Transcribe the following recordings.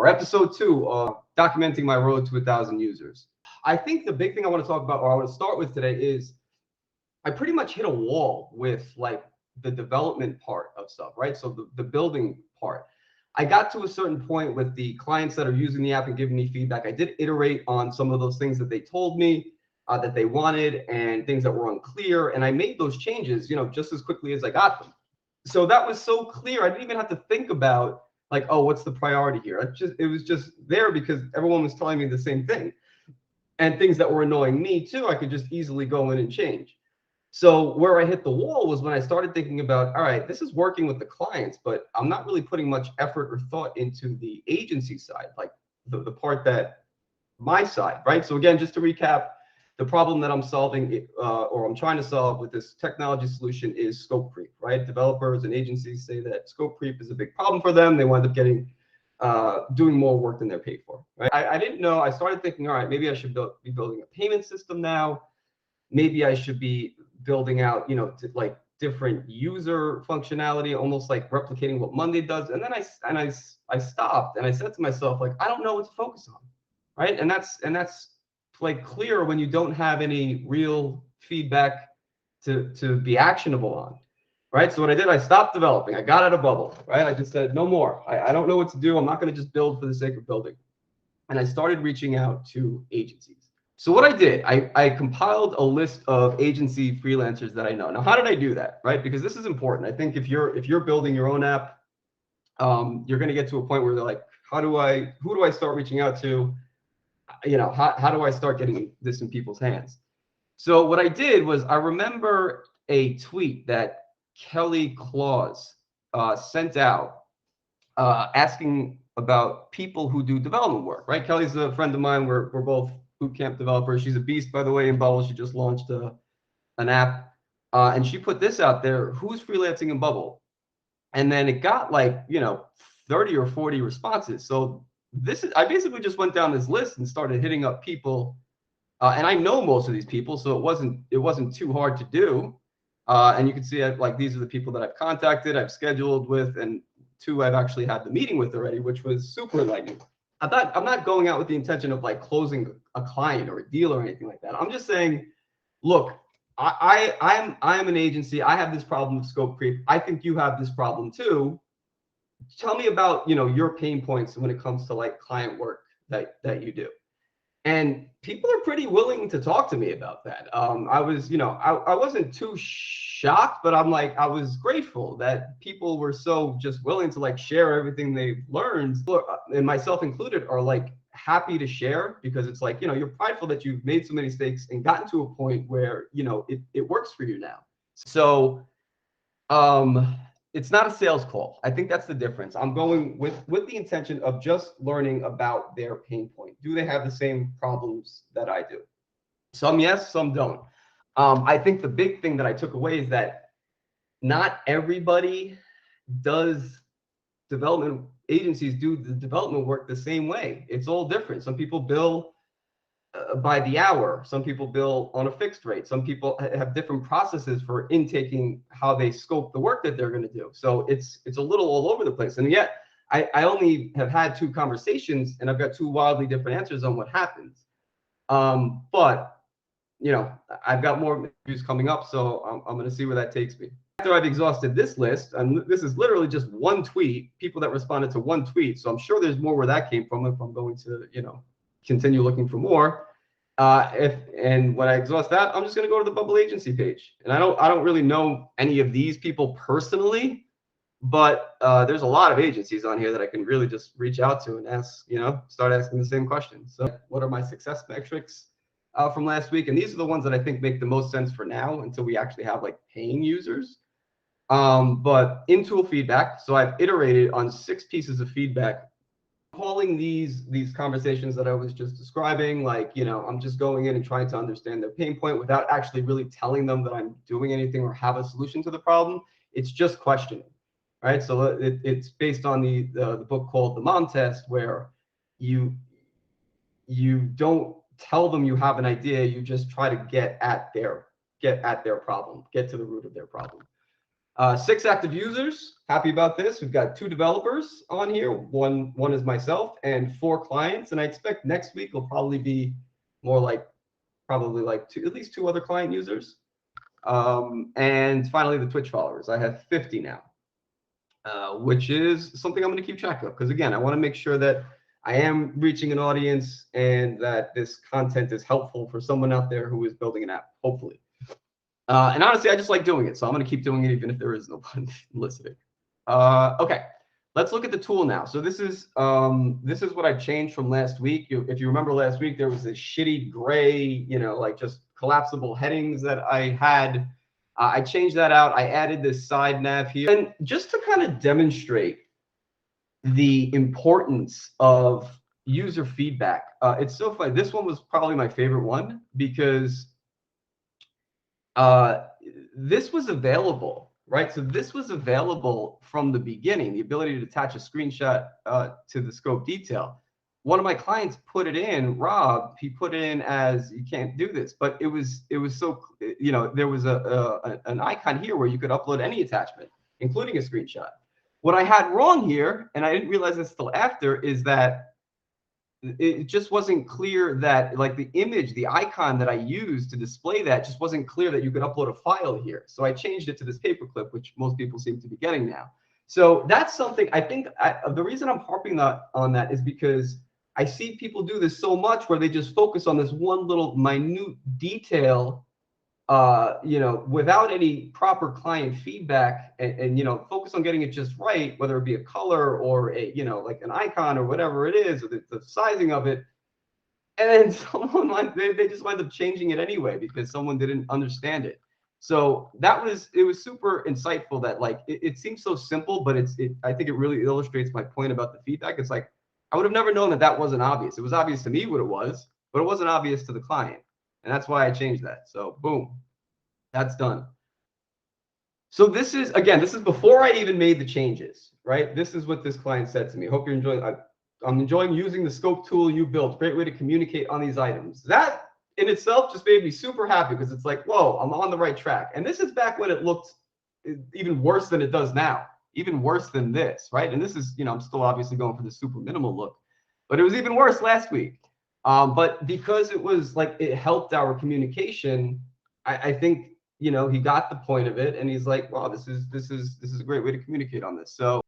or episode 2 of documenting my road to 1,000 users. I think the big thing I want to talk about, or I want to start with today, is I pretty much hit a wall with like the development part of stuff, right? So the building part. I got to a certain point with the clients that are using the app and giving me feedback. I did iterate on some of those things that they told me that they wanted and things that were unclear. And I made those changes, just as quickly as I got them. So that was so clear. I didn't even have to think about like, oh, what's the priority here? It was just there because everyone was telling me the same thing. And things that were annoying me too, I could just easily go in and change. So where I hit the wall was when I started thinking about, all right, this is working with the clients, but I'm not really putting much effort or thought into the agency side, like the part that my side, right? So again, just to recap, the problem that I'm solving or I'm trying to solve with this technology solution is scope creep, right? Developers and agencies say that scope creep is a big problem for them. They wind up getting doing more work than they're paid for, right? I didn't know. I started thinking, all right, maybe I should be building a payment system now. Maybe I should be building out, like different user functionality, almost like replicating what Monday does. And then I stopped and I said to myself, like, I don't know what to focus on, right? And that's like clear when you don't have any real feedback to be actionable on, right? So what I did, I stopped developing. I got out of bubble, right? I just said, no more. I don't know what to do. I'm not going to just build for the sake of building. And I started reaching out to agencies. So what I did, I compiled a list of agency freelancers that I know. Now, how did I do that, right? Because this is important. I think if you're building your own app, you're going to get to a point where they're like, who do I start reaching out to? How do I start getting this in people's hands? So what I did was I remember a tweet that Kelly Claus sent out asking about people who do development work, right? Kelly's a friend of mine. We're both bootcamp developers. She's a beast, by the way, in Bubble. She just launched an app. And she put this out there, who's freelancing in Bubble? And then it got like, 30 or 40 responses. So I basically just went down this list and started hitting up people. And I know most of these people, so it wasn't too hard to do. And you can see like these are the people that I've contacted, I've scheduled with, and 2 I've actually had the meeting with already, which was super enlightening. I'm not going out with the intention of like closing a client or a deal or anything like that. I'm just saying, look, I'm an agency. I have this problem of scope creep. I think you have this problem too. Tell me about your pain points when it comes to like client work that you do. And people are pretty willing to talk to me about that. I was, I wasn't too shocked, but I was grateful that people were so just willing to like share everything they've learned, and myself included, are like happy to share because it's like, you're prideful that you've made so many mistakes and gotten to a point where, it works for you now. So, it's not a sales call. I think that's the difference. I'm going with the intention of just learning about their pain point. Do they have the same problems that I do? Some yes, some don't. I think the big thing that I took away is that not everybody does development. Agencies do the development work the same way. It's all different. Some people bill by the hour. Some people bill on a fixed rate. Some people have different processes for intaking how they scope the work that they're going to do. So it's a little all over the place. And yet I only have had 2 conversations and I've got 2 wildly different answers on what happens. But I've got more interviews coming up, so I'm going to see where that takes me. After I've exhausted this list, and this is literally just 1 tweet, people that responded to 1 tweet. So I'm sure there's more where that came from if I'm going to, continue looking for more. When I exhaust that, I'm just going to go to the Bubble agency page. And I don't really know any of these people personally, but there's a lot of agencies on here that I can really just reach out to and ask, start asking the same questions. So what are my success metrics from last week? And these are the ones that I think make the most sense for now until we actually have like paying users. But in-tool feedback. So I've iterated on 6 pieces of feedback, calling these conversations that I was just describing, like, I'm just going in and trying to understand their pain point without actually really telling them that I'm doing anything or have a solution to the problem. It's just questioning, right? So it's based on the book called The Mom Test, where you don't tell them you have an idea, you just try to get at their problem, get to the root of their problem. 6 active users. Happy about this. We've got 2 developers on here. One is myself and 4 clients. And I expect next week will probably be more like probably like at least 2 other client users. And finally, the Twitch followers. I have 50 now, which is something I'm going to keep track of. Because again, I want to make sure that I am reaching an audience and that this content is helpful for someone out there who is building an app, hopefully. And honestly, I just like doing it. So I'm going to keep doing it even if there is no one listening. Okay, let's look at the tool now. So this is what I changed from last week. If you remember last week, there was this shitty gray, like just collapsible headings that I had. I changed that out. I added this side nav here. And just to kind of demonstrate the importance of user feedback, it's so funny. This one was probably my favorite one because this was available, right? So this was available from the beginning, the ability to attach a screenshot to the scope detail. One of my clients put it in, Rob, he put it in as you can't do this, but it was so, there was an icon here where you could upload any attachment, including a screenshot. What I had wrong here, and I didn't realize this till after, is that it just wasn't clear that like the image, the icon that I used to display that just wasn't clear that you could upload a file here. So I changed it to this paperclip, which most people seem to be getting now. So that's something I think the reason I'm harping on that is because I see people do this so much where they just focus on this one little minute detail, without any proper client feedback and focus on getting it just right, whether it be a color or a, like an icon or whatever it is, or the sizing of it. And then someone, they just wind up changing it anyway because someone didn't understand it. So it was super insightful that like, it seems so simple, but I think it really illustrates my point about the feedback. It's like, I would have never known that wasn't obvious. It was obvious to me what it was, but it wasn't obvious to the client. And that's why I changed that. So boom, that's done. So this is before I even made the changes, right? This is what this client said to me. Hope you're enjoying. I'm enjoying using the scope tool you built. Great way to communicate on these items. That in itself just made me super happy because it's like, whoa, I'm on the right track. And this is back when it looked even worse than it does now, even worse than this, right? And this is, I'm still obviously going for the super minimal look, but it was even worse last week. But because it was like it helped our communication, I think he got the point of it, and he's like, wow, this is a great way to communicate on this. So,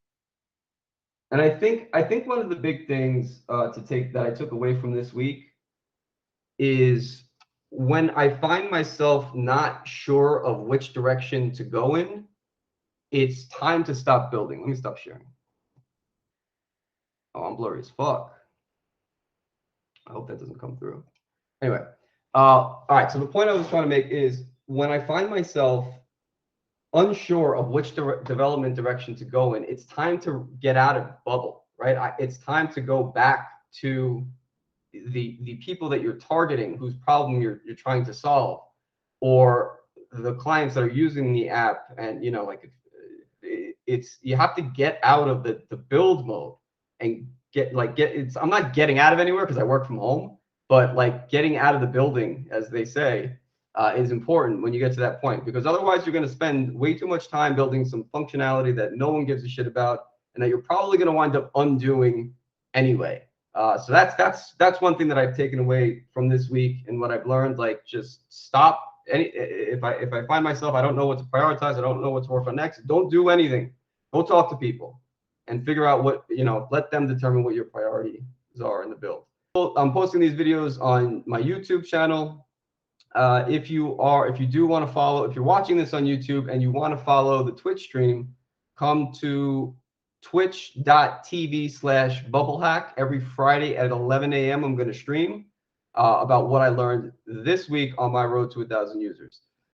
and I think one of the big things that I took away from this week is when I find myself not sure of which direction to go in, it's time to stop building. Let me stop sharing. Oh, I'm blurry as fuck. I hope that doesn't come through. Anyway, all right. So the point I was trying to make is when I find myself unsure of which development direction to go in, it's time to get out of the bubble, right? It's time to go back to the people that you're targeting, whose problem you're trying to solve, or the clients that are using the app. And like you have to get out of the build mode and I'm not getting out of anywhere because I work from home, but like getting out of the building, as they say, is important when you get to that point, because otherwise you're going to spend way too much time building some functionality that no one gives a shit about and that you're probably going to wind up undoing anyway. So that's one thing that I've taken away from this week and what I've learned. Like, just stop. If I find myself, I don't know what to prioritize, I don't know what to work on next, don't do anything. Go talk to people and figure out what, let them determine what your priorities are in the build. I'm posting these videos on my YouTube channel. If you're watching this on YouTube and you want to follow the Twitch stream, come to twitch.tv/bubblehack. Every Friday at 11 a.m. I'm going to stream about what I learned this week on my road to 1,000 users.